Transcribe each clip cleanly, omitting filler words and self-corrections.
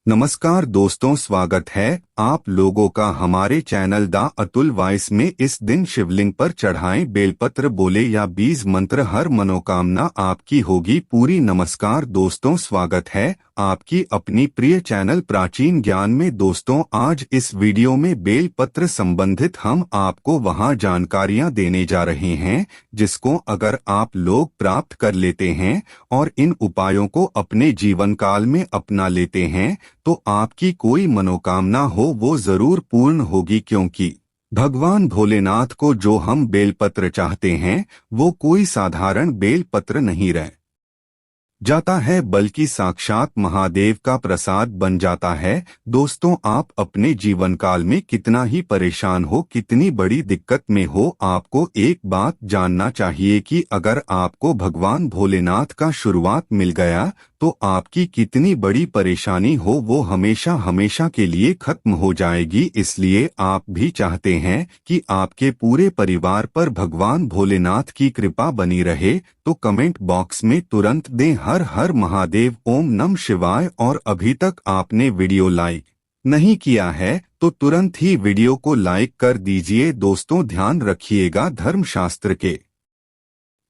नमस्कार दोस्तों, स्वागत है आप लोगों का हमारे चैनल द अतुल वॉइस में। इस दिन शिवलिंग पर चढ़ाएं बेलपत्र, बोले या बीज मंत्र, हर मनोकामना आपकी होगी पूरी। नमस्कार दोस्तों, स्वागत है आपकी अपनी प्रिय चैनल प्राचीन ज्ञान में। दोस्तों, आज इस वीडियो में बेलपत्र संबंधित हम आपको वहां जानकारियां देने जा रहे हैं जिसको अगर आप लोग प्राप्त कर लेते हैं और इन उपायों को अपने जीवन काल में अपना लेते हैं तो आपकी कोई मनोकामना हो वो जरूर पूर्ण होगी, क्योंकि भगवान भोलेनाथ को जो हम बेलपत्र चाहते हैं वो कोई साधारण बेलपत्र नहीं रह जाता है बल्कि साक्षात महादेव का प्रसाद बन जाता है। दोस्तों, आप अपने जीवन काल में कितना ही परेशान हो, कितनी बड़ी दिक्कत में हो, आपको एक बात जानना चाहिए कि अगर आपको भगवान भोलेनाथ का शुरुआत मिल गया तो आपकी कितनी बड़ी परेशानी हो वो हमेशा हमेशा के लिए खत्म हो जाएगी। इसलिए आप भी चाहते हैं कि आपके पूरे परिवार पर भगवान भोलेनाथ की कृपा बनी रहे तो कमेंट बॉक्स में तुरंत दें हर हर महादेव, ओम नमः शिवाय। और अभी तक आपने वीडियो लाइक नहीं किया है तो तुरंत ही वीडियो को लाइक कर दीजिए। दोस्तों, ध्यान रखिएगा, धर्मशास्त्र के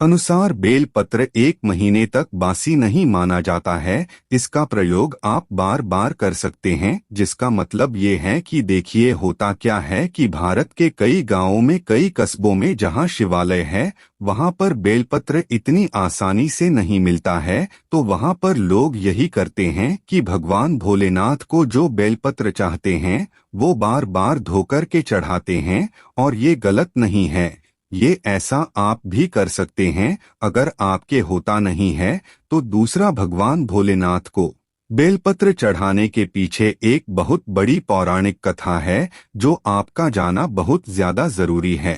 अनुसार बेलपत्र 1 महीने तक बासी नहीं माना जाता है। इसका प्रयोग आप बार बार कर सकते हैं, जिसका मतलब ये है कि देखिए होता क्या है कि भारत के कई गांवों में, कई कस्बों में जहां शिवालय है वहां पर बेलपत्र इतनी आसानी से नहीं मिलता है, तो वहां पर लोग यही करते हैं कि भगवान भोलेनाथ को जो बेलपत्र चाहते हैं वो बार बार धोकर के चढ़ाते हैं। और ये गलत नहीं है, ये ऐसा आप भी कर सकते हैं। अगर आपके होता नहीं है तो दूसरा, भगवान भोलेनाथ को बेलपत्र चढ़ाने के पीछे एक बहुत बड़ी पौराणिक कथा है जो आपका जाना बहुत ज्यादा जरूरी है।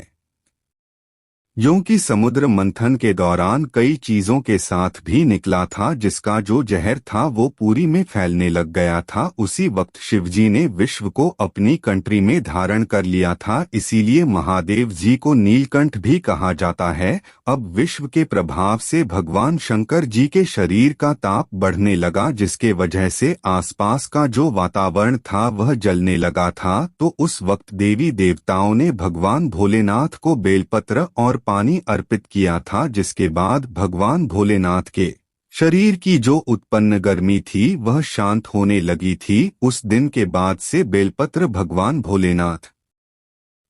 यूं कि समुद्र मंथन के दौरान कई चीजों के साथ भी निकला था जिसका जो जहर था वो पूरी में फैलने लग गया था। उसी वक्त शिवजी ने विश्व को अपनी कंट्री में धारण कर लिया था, इसीलिए महादेव जी को नीलकंठ भी कहा जाता है। अब विश्व के प्रभाव से भगवान शंकर जी के शरीर का ताप बढ़ने लगा, जिसके वजह से आसपास का जो वातावरण था वह जलने लगा था। तो उस वक्त देवी देवताओं ने भगवान भोलेनाथ को बेलपत्र और पानी अर्पित किया था, जिसके बाद भगवान भोलेनाथ के शरीर की जो उत्पन्न गर्मी थी वह शांत होने लगी थी। उस दिन के बाद से बेलपत्र भगवान भोलेनाथ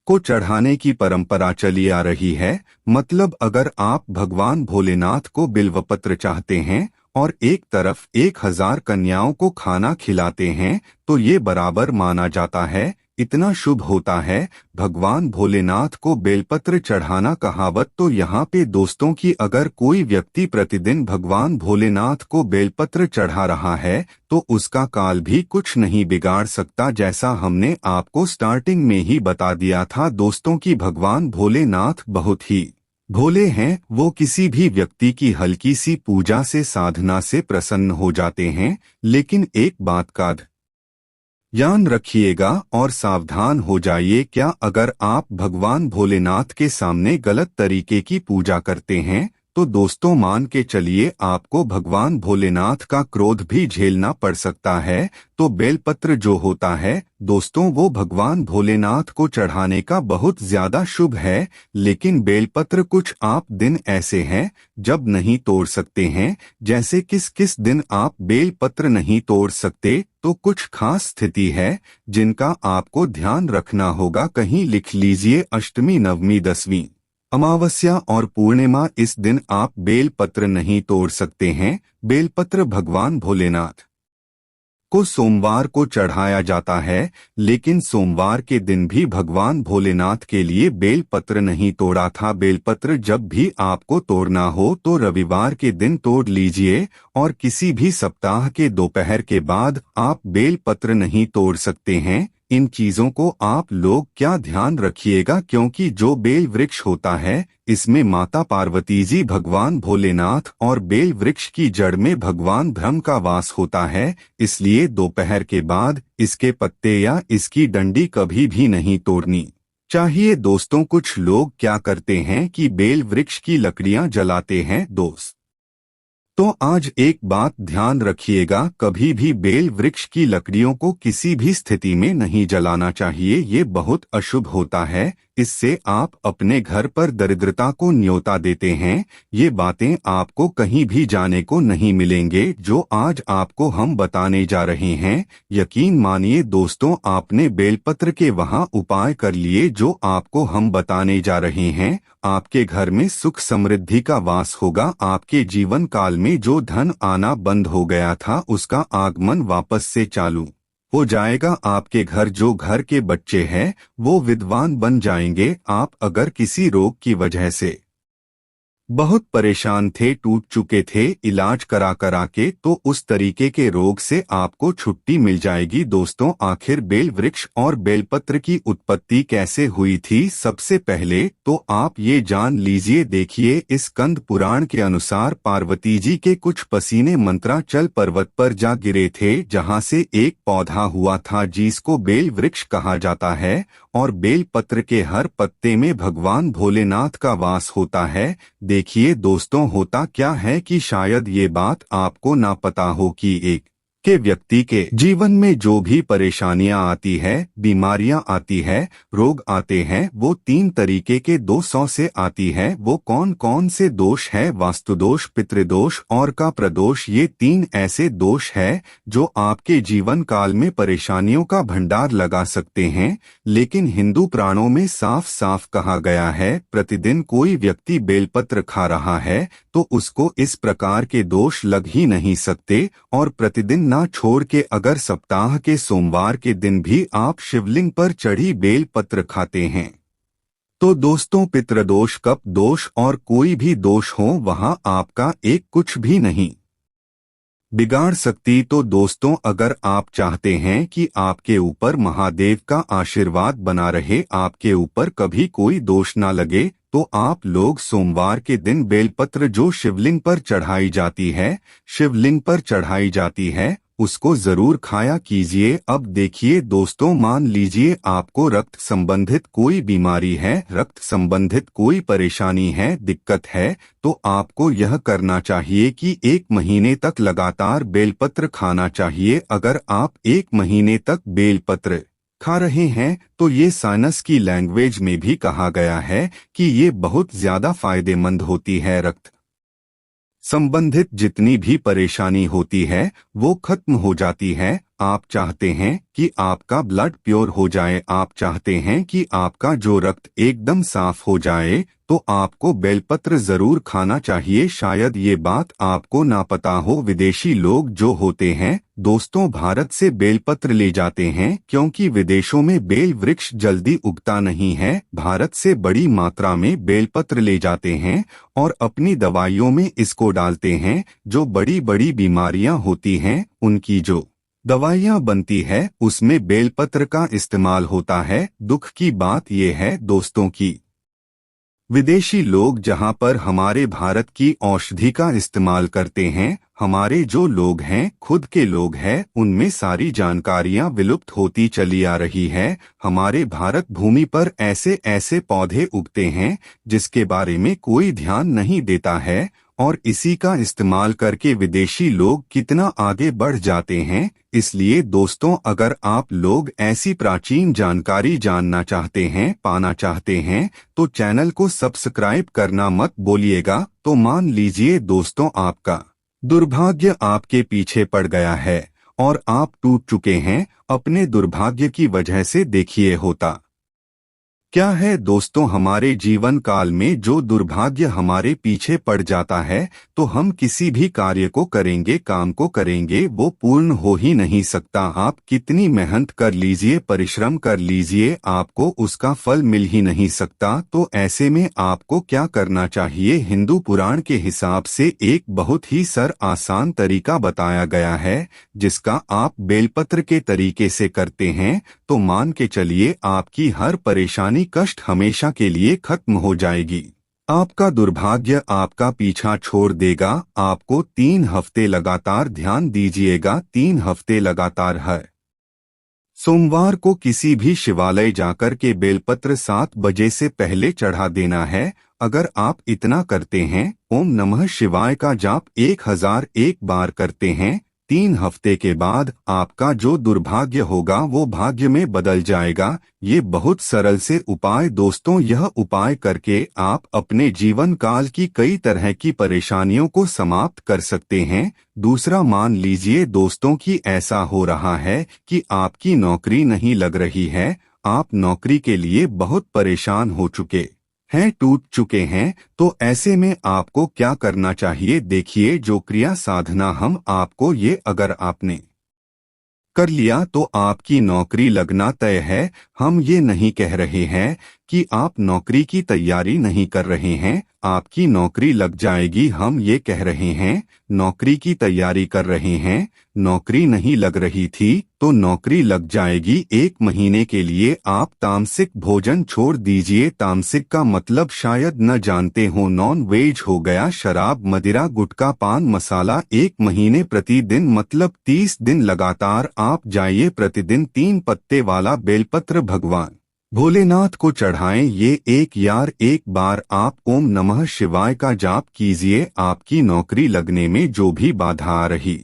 को चढ़ाने की परंपरा चली आ रही है। मतलब अगर आप भगवान भोलेनाथ को बिल्वपत्र चाहते हैं और एक तरफ 1000 कन्याओं को खाना खिलाते हैं तो ये बराबर माना जाता है, इतना शुभ होता है भगवान भोलेनाथ को बेलपत्र चढ़ाना। कहावत तो यहाँ पे दोस्तों की अगर कोई व्यक्ति प्रतिदिन भगवान भोलेनाथ को बेलपत्र चढ़ा रहा है तो उसका काल भी कुछ नहीं बिगाड़ सकता, जैसा हमने आपको स्टार्टिंग में ही बता दिया था दोस्तों की भगवान भोलेनाथ बहुत ही भोले हैं। वो किसी भी व्यक्ति की हल्की सी पूजा से, साधना से प्रसन्न हो जाते हैं। लेकिन एक बात का ध्यान रखिएगा और सावधान हो जाइए, क्या अगर आप भगवान भोलेनाथ के सामने गलत तरीके की पूजा करते हैं तो दोस्तों मान के चलिए आपको भगवान भोलेनाथ का क्रोध भी झेलना पड़ सकता है। तो बेलपत्र जो होता है दोस्तों वो भगवान भोलेनाथ को चढ़ाने का बहुत ज्यादा शुभ है। लेकिन बेलपत्र कुछ आप दिन ऐसे हैं जब नहीं तोड़ सकते हैं। जैसे किस किस दिन आप बेलपत्र नहीं तोड़ सकते, तो कुछ खास स्थिति है जिनका आपको ध्यान रखना होगा। कहीं लिख लीजिए, अष्टमी, नवमी, 10वीं, अमावस्या और पूर्णिमा, इस दिन आप बेलपत्र नहीं तोड़ सकते हैं। बेलपत्र भगवान भोलेनाथ को सोमवार को चढ़ाया जाता है, लेकिन सोमवार के दिन भी भगवान भोलेनाथ के लिए बेलपत्र नहीं तोड़ा था। बेलपत्र जब भी आपको तोड़ना हो तो रविवार के दिन तोड़ लीजिए और किसी भी सप्ताह के दोपहर के बाद आप बेलपत्र नहीं तोड़ सकते हैं। इन चीजों को आप लोग क्या ध्यान रखिएगा, क्योंकि जो बेल वृक्ष होता है इसमें माता पार्वती जी, भगवान भोलेनाथ और बेल वृक्ष की जड़ में भगवान ब्रह्म का वास होता है। इसलिए दोपहर के बाद इसके पत्ते या इसकी डंडी कभी भी नहीं तोड़नी चाहिए। दोस्तों, कुछ लोग क्या करते हैं कि बेल वृक्ष की लकड़ियां जलाते हैं। दोस्त तो आज एक बात ध्यान रखिएगा, कभी भी बेल वृक्ष की लकड़ियों को किसी भी स्थिति में नहीं जलाना चाहिए। ये बहुत अशुभ होता है। इससे आप अपने घर पर दरिद्रता को न्योता देते हैं। ये बातें आपको कहीं भी जाने को नहीं मिलेंगे जो आज आपको हम बताने जा रहे हैं। यकीन मानिए दोस्तों, आपने बेलपत्र के वहाँ उपाय कर लिए जो आपको हम बताने जा रहे हैं। आपके घर में सुख समृद्धि का वास होगा। आपके जीवन काल में जो धन आना बंद हो गया था उसका आगमन वापस से चालू हो जाएगा। आपके घर जो घर के बच्चे हैं वो विद्वान बन जाएंगे। आप अगर किसी रोग की वजह से बहुत परेशान थे, टूट चुके थे इलाज करा करा के, तो उस तरीके के रोग से आपको छुट्टी मिल जाएगी। दोस्तों, आखिर बेल वृक्ष और बेलपत्र की उत्पत्ति कैसे हुई थी? सबसे पहले तो आप ये जान लीजिए। देखिए, इस स्कंद पुराण के अनुसार पार्वती जी के कुछ पसीने मंत्राचल पर्वत पर जा गिरे थे, जहाँ से एक पौधा हुआ था जिसको बेल वृक्ष कहा जाता है। और बेल पत्र के हर पत्ते में भगवान भोलेनाथ का वास होता है। देखिए दोस्तों, होता क्या है कि शायद ये बात आपको ना पता हो कि एक के व्यक्ति के जीवन में जो भी परेशानियां आती है, बीमारियां आती है, रोग आते हैं, वो 3 तरीके के दोषों से आती है। वो कौन कौन से दोष है? वास्तुदोष, पितृदोष और का प्रदोष। ये 3 ऐसे दोष है जो आपके जीवन काल में परेशानियों का भंडार लगा सकते हैं। लेकिन हिंदू पुराणों में साफ साफ कहा गया है, प्रतिदिन कोई व्यक्ति बेलपत्र खा रहा है तो उसको इस प्रकार के दोष लग ही नहीं सकते। और प्रतिदिन ना छोड़ के अगर सप्ताह के सोमवार के दिन भी आप शिवलिंग पर चढ़ी बेल पत्र खाते हैं तो दोस्तों, पितृदोष, कप दोष और कोई भी दोष हो वहां आपका एक कुछ भी नहीं बिगाड़ सकती। तो दोस्तों, अगर आप चाहते हैं कि आपके ऊपर महादेव का आशीर्वाद बना रहे, आपके ऊपर कभी कोई दोष ना लगे, तो आप लोग सोमवार के दिन बेलपत्र जो शिवलिंग पर चढ़ाई जाती है उसको जरूर खाया कीजिए। अब देखिए दोस्तों, मान लीजिए आपको रक्त संबंधित कोई बीमारी है, रक्त संबंधित कोई परेशानी है, दिक्कत है, तो आपको यह करना चाहिए कि 1 महीने तक लगातार बेलपत्र खाना चाहिए। अगर आप 1 महीने तक बेलपत्र खा रहे हैं तो ये साइंस की लैंग्वेज में भी कहा गया है कि ये बहुत ज्यादा फायदेमंद होती है। रक्त संबंधित जितनी भी परेशानी होती है वो खत्म हो जाती है। आप चाहते हैं कि आपका ब्लड प्योर हो जाए, आप चाहते हैं कि आपका जो रक्त एकदम साफ हो जाए, तो आपको बेलपत्र जरूर खाना चाहिए। शायद ये बात आपको ना पता हो, विदेशी लोग जो होते हैं दोस्तों भारत से बेलपत्र ले जाते हैं क्योंकि विदेशों में बेल वृक्ष जल्दी उगता नहीं है। भारत से बड़ी मात्रा में बेलपत्र ले जाते हैं और अपनी दवाइयों में इसको डालते हैं। जो बड़ी बड़ी बीमारियां होती हैं उनकी जो दवाइयां बनती है उसमें बेलपत्र का इस्तेमाल होता है। दुख की बात यह है दोस्तों की विदेशी लोग जहां पर हमारे भारत की औषधि का इस्तेमाल करते हैं, हमारे जो लोग हैं, खुद के लोग हैं, उनमें सारी जानकारियां विलुप्त होती चली आ रही है। हमारे भारत भूमि पर ऐसे ऐसे पौधे उगते हैं जिसके बारे में कोई ध्यान नहीं देता है और इसी का इस्तेमाल करके विदेशी लोग कितना आगे बढ़ जाते हैं। इसलिए दोस्तों, अगर आप लोग ऐसी प्राचीन जानकारी जानना चाहते हैं, पाना चाहते हैं, तो चैनल को सब्सक्राइब करना मत भूलिएगा। तो मान लीजिए दोस्तों, आपका दुर्भाग्य आपके पीछे पड़ गया है और आप टूट चुके हैं अपने दुर्भाग्य की वजह से। देखिए होता क्या है दोस्तों, हमारे जीवन काल में जो दुर्भाग्य हमारे पीछे पड़ जाता है तो हम किसी भी कार्य को करेंगे, काम को करेंगे, वो पूर्ण हो ही नहीं सकता। आप कितनी मेहनत कर लीजिए, परिश्रम कर लीजिए, आपको उसका फल मिल ही नहीं सकता। तो ऐसे में आपको क्या करना चाहिए? हिंदू पुराण के हिसाब से एक बहुत ही आसान तरीका बताया गया है जिसका आप बेलपत्र के तरीके से करते हैं तो मान के चलिए आपकी हर परेशानी, कष्ट हमेशा के लिए खत्म हो जाएगी। आपका दुर्भाग्य आपका पीछा छोड़ देगा। आपको 3 हफ्ते लगातार ध्यान दीजिएगा, 3 हफ्ते लगातार हर सोमवार को किसी भी शिवालय जाकर के बेलपत्र 7 बजे से पहले चढ़ा देना है। अगर आप इतना करते हैं, ओम नमः शिवाय का जाप 1001 बार करते हैं, 3 हफ्ते के बाद आपका जो दुर्भाग्य होगा वो भाग्य में बदल जाएगा। ये बहुत सरल से उपाय दोस्तों, यह उपाय करके आप अपने जीवन काल की कई तरह की परेशानियों को समाप्त कर सकते हैं। दूसरा, मान लीजिए दोस्तों कि ऐसा हो रहा है कि आपकी नौकरी नहीं लग रही है, आप नौकरी के लिए बहुत परेशान हो चुके हैं, टूट चुके हैं, तो ऐसे में आपको क्या करना चाहिए? देखिए, जो क्रिया साधना हम आपको ये अगर आपने कर लिया तो आपकी नौकरी लगना तय है। हम ये नहीं कह रहे हैं कि आप नौकरी की तैयारी नहीं कर रहे हैं, आपकी नौकरी लग जाएगी। हम ये कह रहे हैं नौकरी की तैयारी कर रहे हैं, नौकरी नहीं लग रही थी तो नौकरी लग जाएगी। 1 महीने के लिए आप तामसिक भोजन छोड़ दीजिए। तामसिक का मतलब शायद न जानते हो, नॉन वेज हो गया, शराब, मदिरा, गुटखा, पान मसाला। 1 महीने प्रतिदिन मतलब 30 दिन लगातार आप जाइए, प्रतिदिन 3 पत्ते वाला बेलपत्र भगवान भोलेनाथ को चढ़ाएं। ये एक बार आप ओम नमः शिवाय का जाप कीजिए। आपकी नौकरी लगने में जो भी बाधा आ रही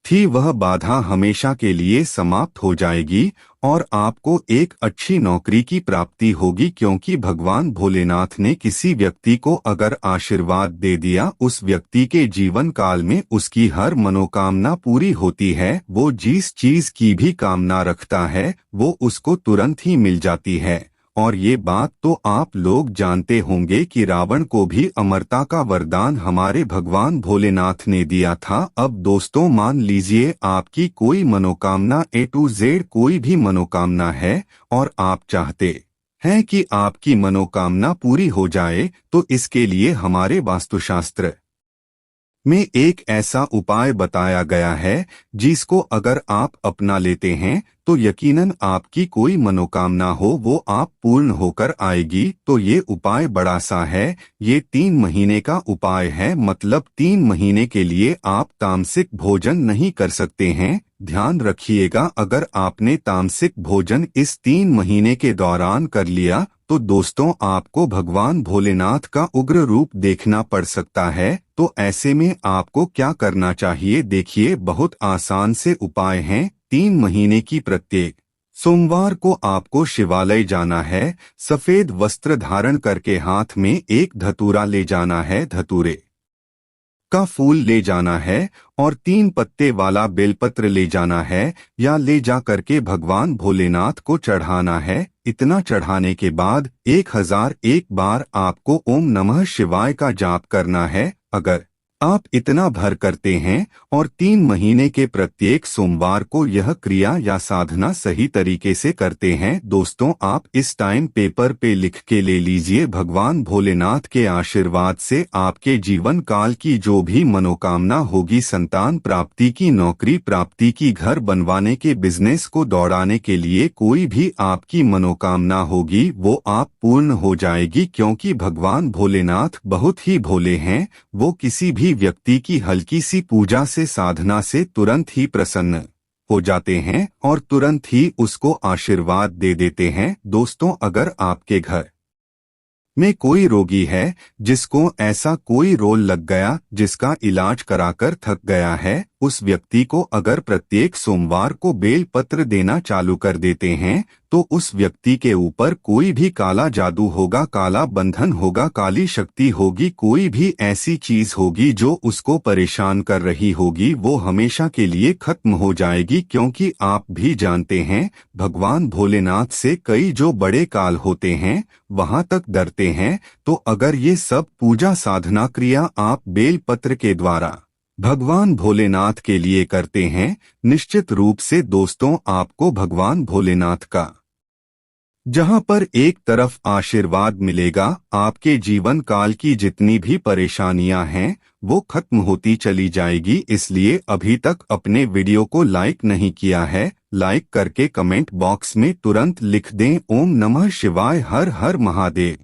थी वह बाधा हमेशा के लिए समाप्त हो जाएगी और आपको एक अच्छी नौकरी की प्राप्ति होगी, क्योंकि भगवान भोलेनाथ ने किसी व्यक्ति को अगर आशीर्वाद दे दिया, उस व्यक्ति के जीवन काल में उसकी हर मनोकामना पूरी होती है। वो जिस चीज की भी कामना रखता है वो उसको तुरंत ही मिल जाती है। और ये बात तो आप लोग जानते होंगे कि रावण को भी अमरता का वरदान हमारे भगवान भोलेनाथ ने दिया था। अब दोस्तों, मान लीजिए आपकी कोई मनोकामना A to Z कोई भी मनोकामना है और आप चाहते हैं कि आपकी मनोकामना पूरी हो जाए, तो इसके लिए हमारे वास्तुशास्त्र में एक ऐसा उपाय बताया गया है जिसको अगर आप अपना लेते हैं तो यकीनन आपकी कोई मनोकामना हो वो आप पूर्ण होकर आएगी। तो ये उपाय बड़ा सा है, ये 3 महीने का उपाय है, मतलब 3 महीने के लिए आप तामसिक भोजन नहीं कर सकते हैं। ध्यान रखिएगा, अगर आपने तामसिक भोजन इस 3 महीने के दौरान कर लिया तो दोस्तों आपको भगवान भोलेनाथ का उग्र रूप देखना पड़ सकता है। तो ऐसे में आपको क्या करना चाहिए? देखिए, बहुत आसान से उपाय हैं। 3 महीने की प्रत्येक सोमवार को आपको शिवालय जाना है, सफेद वस्त्र धारण करके हाथ में एक धतूरा ले जाना है, धतूरे का फूल ले जाना है और 3 पत्ते वाला बेलपत्र ले जाना है या ले जा करके भगवान भोलेनाथ को चढ़ाना है। इतना चढ़ाने के बाद 1001 बार आपको ओम नमः शिवाय का जाप करना है। अगर आप इतना भर करते हैं और 3 महीने के प्रत्येक सोमवार को यह क्रिया या साधना सही तरीके से करते हैं, दोस्तों आप इस टाइम पेपर पे लिख के ले लीजिए। भगवान भोलेनाथ के आशीर्वाद से आपके जीवन काल की जो भी मनोकामना होगी, संतान प्राप्ति की, नौकरी प्राप्ति की, घर बनवाने के, बिजनेस को दौड़ाने के लिए कोई भी आपकी मनोकामना होगी वो आप पूर्ण हो जाएगी। क्योंकि भगवान भोलेनाथ बहुत ही भोले हैं, वो किसी भी व्यक्ति की हल्की सी पूजा से, साधना से तुरंत ही प्रसन्न हो जाते हैं और तुरंत ही उसको आशीर्वाद दे देते हैं। दोस्तों, अगर आपके घर में कोई रोगी है जिसको ऐसा कोई रोग लग गया जिसका इलाज कराकर थक गया है, उस व्यक्ति को अगर प्रत्येक सोमवार को बेल पत्र देना चालू कर देते हैं तो उस व्यक्ति के ऊपर कोई भी काला जादू होगा, काला बंधन होगा, काली शक्ति होगी, कोई भी ऐसी चीज होगी जो उसको परेशान कर रही होगी, वो हमेशा के लिए खत्म हो जाएगी। क्योंकि आप भी जानते हैं भगवान भोलेनाथ से कई जो बड़े काल होते हैं वहां तक डरते हैं। तो अगर ये सब पूजा साधना क्रिया आप बेल पत्र के द्वारा भगवान भोलेनाथ के लिए करते हैं, निश्चित रूप से दोस्तों आपको भगवान भोलेनाथ का जहां पर एक तरफ आशीर्वाद मिलेगा, आपके जीवन काल की जितनी भी परेशानियां हैं वो खत्म होती चली जाएगी। इसलिए अभी तक अपने वीडियो को लाइक नहीं किया है, लाइक करके कमेंट बॉक्स में तुरंत लिख दें ओम नमः शिवाय, हर हर महादेव।